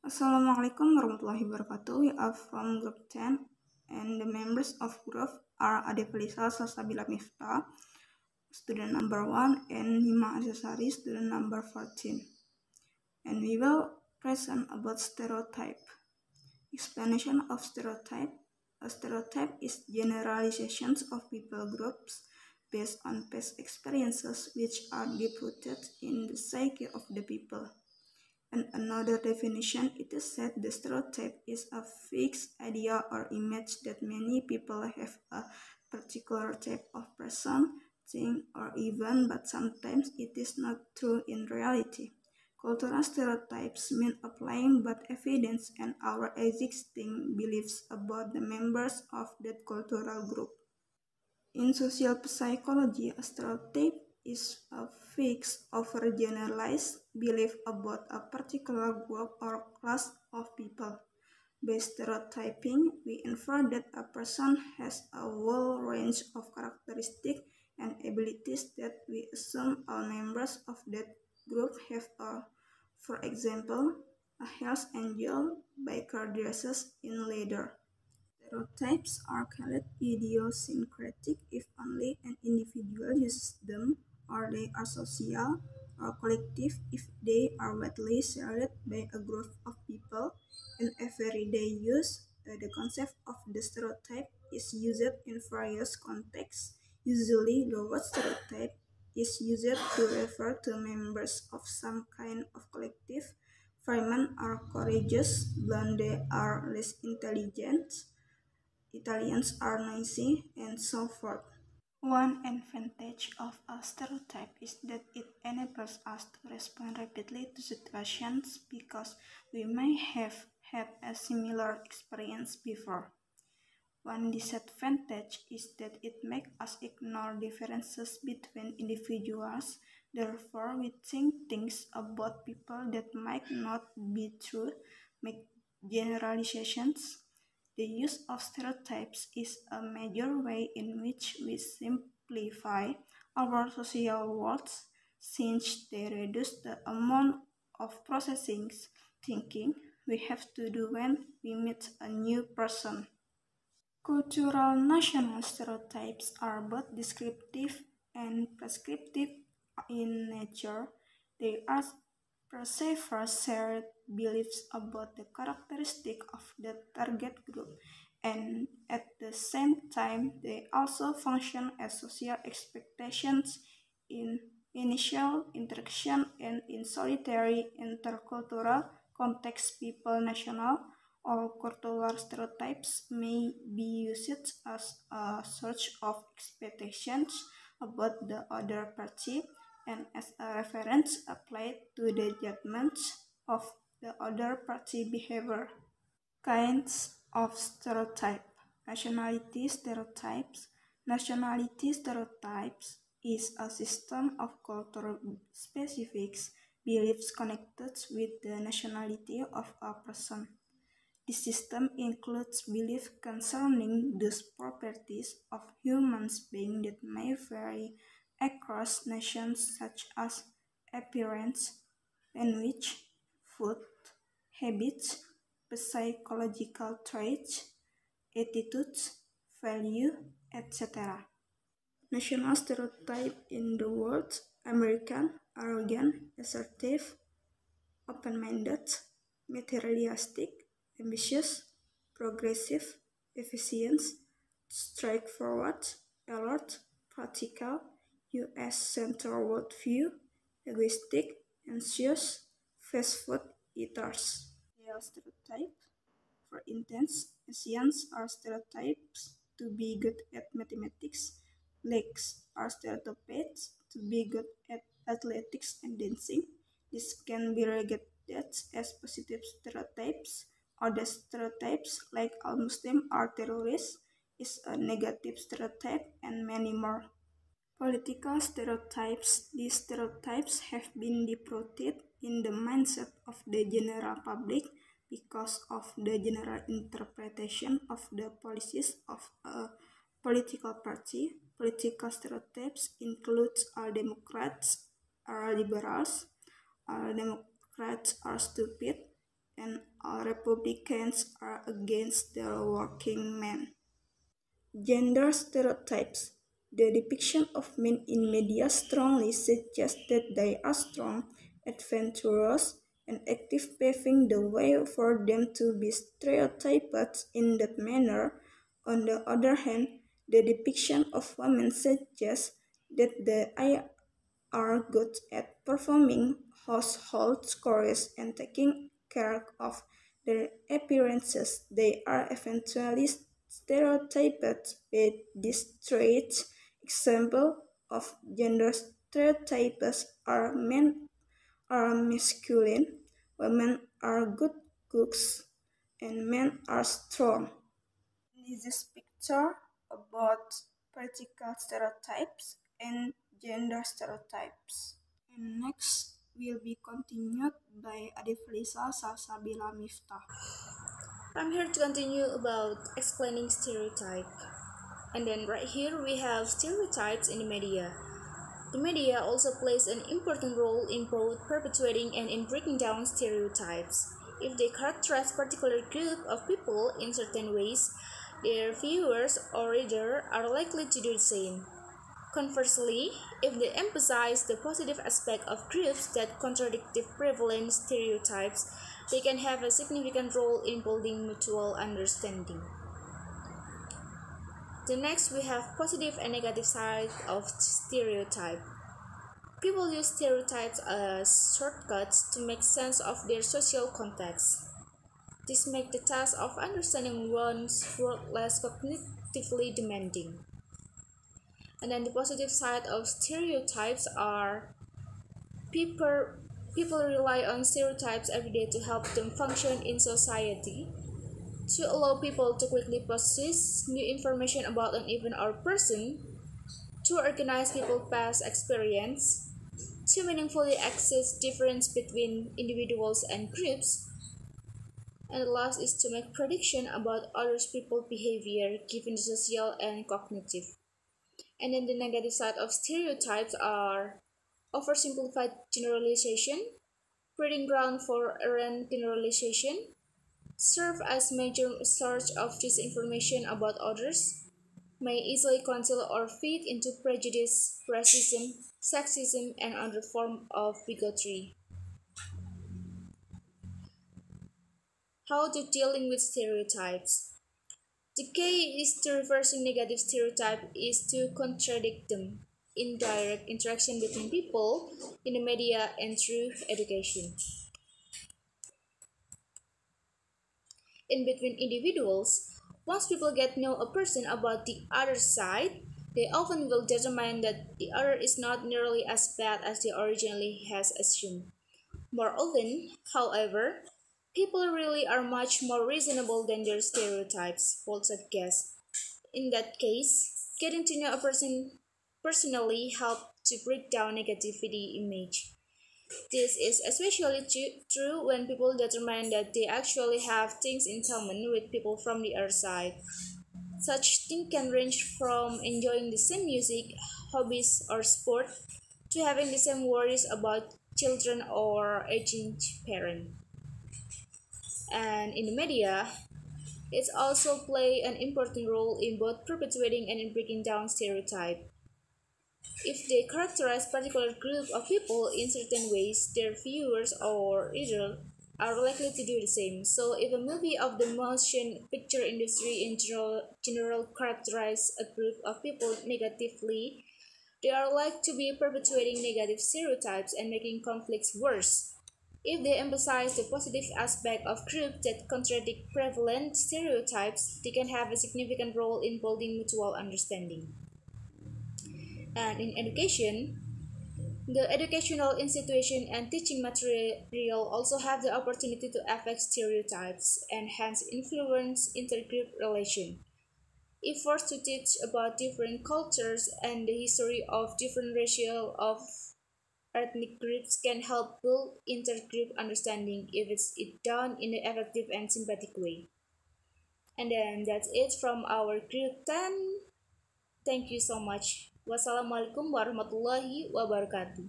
Assalamualaikum warahmatullahi wabarakatuh. We are from Group 10 and the members of group are Ade Felisa Salsabila Miftah, student number 1, and Hima Azasari, student number 14. And we will present about stereotype. Explanation of stereotype. A stereotype is generalizations of people groups based on past experiences which are deep-rooted in the psyche of the people. And another definition, it is said the stereotype is a fixed idea or image that many people have a particular type of person, thing, or event, but sometimes it is not true in reality. Cultural stereotypes mean applying both evidence and our existing beliefs about the members of that cultural group. In social psychology, a stereotype is a fixed, overgeneralized belief about a particular group or class of people. By stereotyping, we infer that a person has a whole range of characteristics and abilities that we assume all members of that group have. For example, a Hells Angel biker dresses in leather. Stereotypes are called idiosyncratic if only an individual uses them, or they are social or collective if they are widely shared by a group of people. In everyday use, the concept of the stereotype is used in various contexts. Usually, the word stereotype is used to refer to members of some kind of collective. Firemen are courageous, blonde are less intelligent, Italians are noisy, and so forth. One advantage of a stereotype is that it enables us to respond rapidly to situations because we may have had a similar experience before. One disadvantage is that it makes us ignore differences between individuals. Therefore, we think things about people that might not be true, make generalizations. The use of stereotypes is a major way in which we simplify our social worlds, since they reduce the amount of processing thinking we have to do when we meet a new person. Cultural national stereotypes are both descriptive and prescriptive in nature. They are perceived shared beliefs about the characteristic of the target group, and at the same time, they also function as social expectations in initial interaction and in solitary intercultural context. People national or cultural stereotypes may be used as a source of expectations about the other party and as a reference applied to the judgments of the other party behavior. Kinds of stereotype. Nationality stereotypes. Nationality stereotypes is a system of cultural specific beliefs connected with the nationality of a person. This system includes beliefs concerning those properties of human beings that may vary across nations, such as appearance, language, food, habits, psychological traits, attitudes, value, etc. National stereotype in the words American, arrogant, assertive, open-minded, materialistic, ambitious, progressive, efficient, straightforward, alert, practical, US-centered worldview, egoistic, anxious, fast food eaters. Male stereotype. For instance, Asians are stereotypes to be good at mathematics. Blacks are stereotypes to be good at athletics and dancing. This can be regarded as positive stereotypes. Other stereotypes, like all Muslims are terrorists, is a negative stereotype, and many more. Political stereotypes. These stereotypes have been deep-rooted in the mindset of the general public because of the general interpretation of the policies of a political party. Political stereotypes include all Democrats are liberals, all Democrats are stupid, and all Republicans are against the working man. Gender stereotypes. The depiction of men in media strongly suggests that they are strong, adventurous, and active, paving the way for them to be stereotyped in that manner. On the other hand, the depiction of women suggests that they are good at performing household chores and taking care of their appearances. They are eventually stereotyped by these traits. Example of gender stereotypes are men are masculine, women are good cooks, and men are strong. This is picture about political stereotypes and gender stereotypes. And next will be continued by Adiflisa Salsabila Miftah. I'm here to continue about explaining stereotype. And then right here we have stereotypes in the media. The media also plays an important role in both perpetuating and in breaking down stereotypes. If they characterize a particular group of people in certain ways, their viewers or readers are likely to do the same. Conversely, if they emphasize the positive aspect of groups that contradict the prevalent stereotypes, they can have a significant role in building mutual understanding. The next we have positive and negative side of stereotype. People use stereotypes as shortcuts to make sense of their social context. This makes the task of understanding one's world less cognitively demanding. And then the positive side of stereotypes are people rely on stereotypes every day to help them function in society, to allow people to quickly process new information about an event or person, to organize people's past experience, to meaningfully access difference between individuals and groups, and the last is to make prediction about other people's behavior given the social and cognitive. And then the negative side of stereotypes are oversimplified generalization, breeding ground for errant generalization, serve as major source of disinformation about others, may easily conceal or feed into prejudice, racism, sexism, and other forms of bigotry. How to dealing with stereotypes? The key is to reversing negative stereotype is to contradict them in direct interaction between people, in the media, and through education. In between individuals, once people get to know a person about the other side, they often will determine that the other is not nearly as bad as they originally has assumed. More often, however, people really are much more reasonable than their stereotypes would suggest. In that case, getting to know a person personally helps to break down negativity image. This is especially true when people determine that they actually have things in common with people from the other side. Such things can range from enjoying the same music, hobbies, or sport to having the same worries about children or aging parents. And in the media, it also play an important role in both perpetuating and in breaking down stereotypes. If they characterize particular group of people in certain ways, their viewers or readers are likely to do the same. So if a movie of the motion picture industry in general characterize a group of people negatively, they are likely to be perpetuating negative stereotypes and making conflicts worse. If they emphasize the positive aspect of groups that contradict prevalent stereotypes, they can have a significant role in building mutual understanding. And in education, the educational institution and teaching material also have the opportunity to affect stereotypes and hence influence intergroup relation. If forced to teach about different cultures and the history of different racial of ethnic groups can help build intergroup understanding if it's done in an effective and sympathetic way. And then that's it from our group 10. Thank you so much. Wassalamualaikum warahmatullahi wabarakatuh.